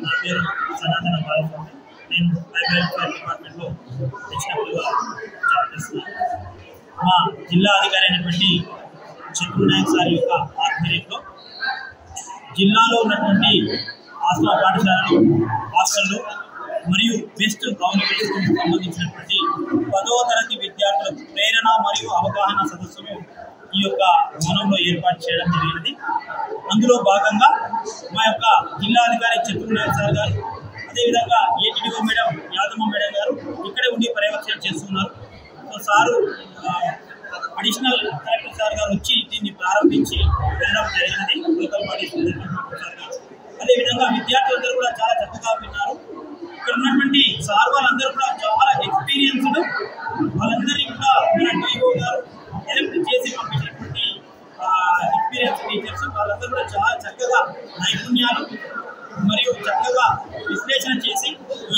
నా పేరు సనాతన బాలస్వామి. నేను ప్రైవేట్ వెల్ఫేర్ డిపార్ట్మెంట్లో హెచ్డబ్ల్యూగా జాబ్ చేస్తున్నాను. మా జిల్లా అధికారి అయినటువంటి చంద్రు నాయక్ సార్ యొక్క ఆధ్వర్యంలో జిల్లాలో ఉన్నటువంటి ఆశ్రమ పాఠశాలలు, హాస్టళ్ళు మరియు బెస్ట్ కమ్యూనికేషన్కి సంబంధించినటువంటి 10వ తరగతి విద్యార్థులకు ప్రేరణ మరియు అవగాహన సదస్సును ఈ యొక్క భవనంలో ఏర్పాటు చేయడం జరిగినది. అందులో భాగంగా మా యొక్క జిల్లా అధికారి చంద్రు నాయక్ సార్ గారు, అదేవిధంగా ఏటీడీఓ మేడం యాదమ్మ మేడం గారు ఇక్కడే ఉండి పర్యవేక్షణ చేస్తున్నారు. So sir additional collector sir గారు వచ్చి దీన్ని ప్రారంభించి వెళ్ళడం జరిగినది. లోకల్ బాడీ సార్ గారు, అదేవిధంగా విద్యార్థులందరూ కూడా చాలా చక్కగా విన్నారు. ఇక్కడ ఉన్నటువంటి సార్ వాళ్ళందరూ కూడా చాలా ఎక్స్పీరియన్స్డ్, వాళ్ళందరినీ కూడా మన డిఓ గారు హెల్ప్ చేసి పంపించినటువంటి ఎక్స్పీరియన్స్ టీచర్స్. వాళ్ళందరూ కూడా చాలా చక్కగా నైపుణ్యాలు మరియు చక్కగా విశ్లేషణ చేసి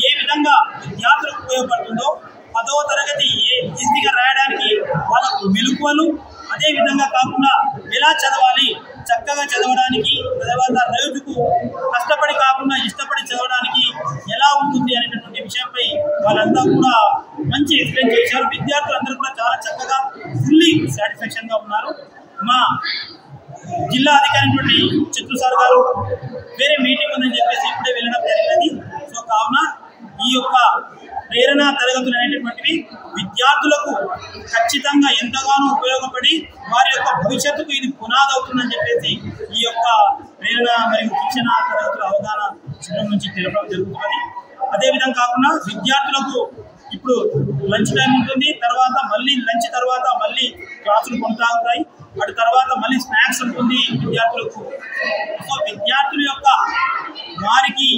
ఏ విధంగా విద్యార్థులకు ఉపయోగపడుతుందో 10వ తరగతి ఈజీగా రాయడానికి వాళ్ళకు మెలకువలు, అదే విధంగా కాకుండా ఎలా చదవాలి, చక్కగా చదవడానికి, తర్వాత రోజుకు కష్టపడి కాకుండా ఇష్టపడి చదవడానికి ఎలా ఉంటుంది అనేటటువంటి విషయంపై వాళ్ళంతా కూడా మంచి ఎక్స్ప్లెయిన్ చేశారు. విద్యార్థులందరూ కూడా చాలా చక్కగా ఫుల్లీ సాటిస్ఫాక్షన్గా ఉన్నారు. మా జిల్లా అధికారి చిత్తూరు సార్ గారు వేరే మీటింగ్ ఉందని చెప్పేసి ఇప్పుడే వెళ్ళడం జరిగినది. సో కావున ఈ యొక్క ప్రేరణ తరగతులు అనేటటువంటివి విద్యార్థులకు ఖచ్చితంగా ఎంతగానో ఉపయోగపడి వారి యొక్క భవిష్యత్తుకు ఇది పునాది అవుతుందని చెప్పేసి ఈ యొక్క ప్రేరణ మరియు శిక్షణ తరగతుల అవగాహన శిబిరం నుంచి తెలపడం జరుగుతుంది. అదేవిధంగా కాకుండా విద్యార్థులకు ఇప్పుడు లంచ్ టైం ఉంటుంది, తర్వాత మళ్ళీ లంచ్ తర్వాత మళ్ళీ క్లాసులు కొనసాగుతాయి, అటు తర్వాత మళ్ళీ స్నాక్స్ ఉంటుంది విద్యార్థులకు. సో విద్యార్థుల యొక్క వారికి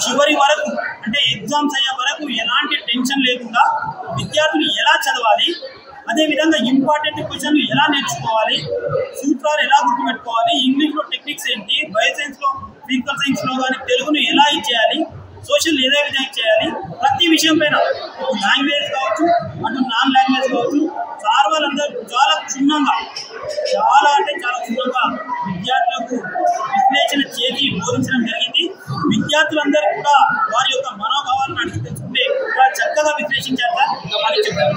చివరి వరకు అంటే ఎగ్జామ్స్ అయ్యే వరకు ఎలాంటి టెన్షన్ లేకుండా విద్యార్థులు ఎలా చదవాలి, అదేవిధంగా ఇంపార్టెంట్ క్వశ్చన్లు ఎలా నేర్చుకోవాలి, సూత్రాలు ఎలా గుర్తుపెట్టుకోవాలి, ఇంగ్లీష్లో టెక్నిక్స్ ఏంటి, బయోసైన్స్లో ఫిజికల్ సైన్స్లో కానీ తెలుగును ఎలా ఇచ్చేయాలి, సోషల్ ఏదే విధంగా చేయాలి, ప్రతి విషయం పైన లాంగ్వేజ్ కావచ్చు, అటు నాన్ లాంగ్వేజ్ కావచ్చు, సార్ వాళ్ళందరూ చాలా క్షుణ్ణంగా, చాలా అంటే చాలా క్షుణ్ణంగా విద్యార్థులకు విశ్లేషణ చేసి బోధించడం జరిగింది. విద్యార్థులందరూ కూడా వారి యొక్క మనోభావాలను అడిగి తెచ్చుకుంటే చాలా చక్కగా విశ్లేషించారు అని చెప్పారు.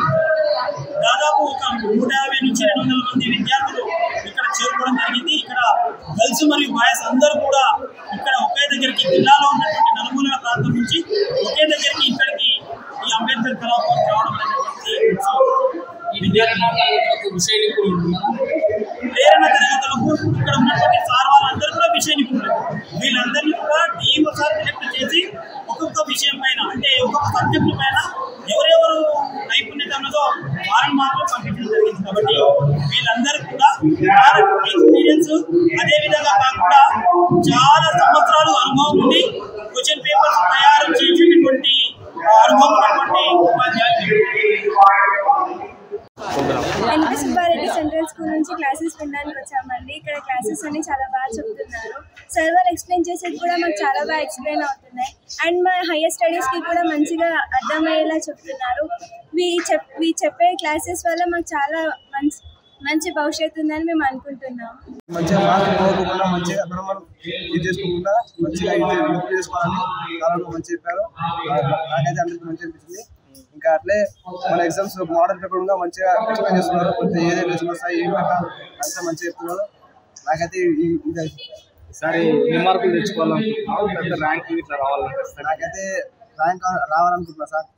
దాదాపు ఒక 150 నుంచి 200 మంది విద్యార్థులు ఇక్కడ చేరుకోవడం జరిగింది. ఇక్కడ గర్ల్స్ మరియు బాయ్స్ అందరూ కూడా ఇక్కడ ఒకే దగ్గరికి, జిల్లాలో ఉన్నటువంటి నలుమూలల ప్రాంతం నుంచి ఒకే దగ్గరికి ఇక్కడికి ఈ అంబేద్కర్ కళాభవన్ రావడం అనేటువంటి ప్రేరణ తరగతులకు ఇక్కడ ఉన్నటువంటి సార్ వాళ్ళందరూ కూడా విషయ నిపుణులు. వీళ్ళందరినీ కూడా డిఓ సార్ సెలెక్ట్ చేసి ఒక్కొక్క విషయం పైన అంటే ఒక్కొక్క సబ్జెక్టు పైన ఎవరెవరు నైపుణ్యత ఉన్నదో వాళ్ళని మాత్రం పంపించడం జరిగింది. కాబట్టి వీళ్ళందరూ కూడా ఎక్స్పీరియన్స్, అదేవిధంగా కాకుండా చాలా సంవత్సరాలు అనుభవం ఉండి క్వశ్చన్ పేపర్స్ తయారు చేసేటటువంటి అనుభవం ఉన్నటువంటి ఉపాధ్యాయులు. ఎన్పి సుబ్బారెడ్డి సెంట్రల్ స్కూల్ నుంచి క్లాసెస్ వినడానికి వచ్చామండి. ఇక్కడ క్లాసెస్ అన్ని చాలా బాగా చెప్తున్నారు. సార్ వాళ్ళు ఎక్స్ప్లెయిన్ చేసేది కూడా మాకు చాలా బాగా ఎక్స్ప్లెయిన్ అవుతున్నాయి. అండ్ మా హైయర్ స్టడీస్కి కూడా మంచిగా అర్థమయ్యేలా చెప్తున్నారు. వీ చెప్పే క్లాసెస్ వల్ల మాకు చాలా మంచి భవిష్యత్తు ఉందని మేము అనుకుంటున్నాం. మంచిగా మార్కులు పోకుండా మంచిగా మనం ఇది చేసుకోకుండా మంచిగా ఇంప్రూవ్ చేసుకోవాలని చాలా మంచి చెప్పారు. నాకైతే అందరికీ మంచిగా అనిపిస్తుంది. ఇంకా అట్లే మన ఎగ్జామ్స్ మోడల్ పేపర్ కూడా మంచిగా ఎక్స్ప్లెయిన్ చేస్తున్నారు. కొంచెం ఏదైతే లెసన్ వస్తాయి ఏం కదా అంతా మంచిగా చెప్తున్నారు. నాకైతే ఇది సరే ఎన్ని మార్కులు తెచ్చుకోవాలనుకుంటున్నావు, పెద్ద ర్యాంక్ ఇట్లా రావాలనిపిస్తుంది? నాకైతే ర్యాంక్ రావాలనుకుంటున్నా సార్.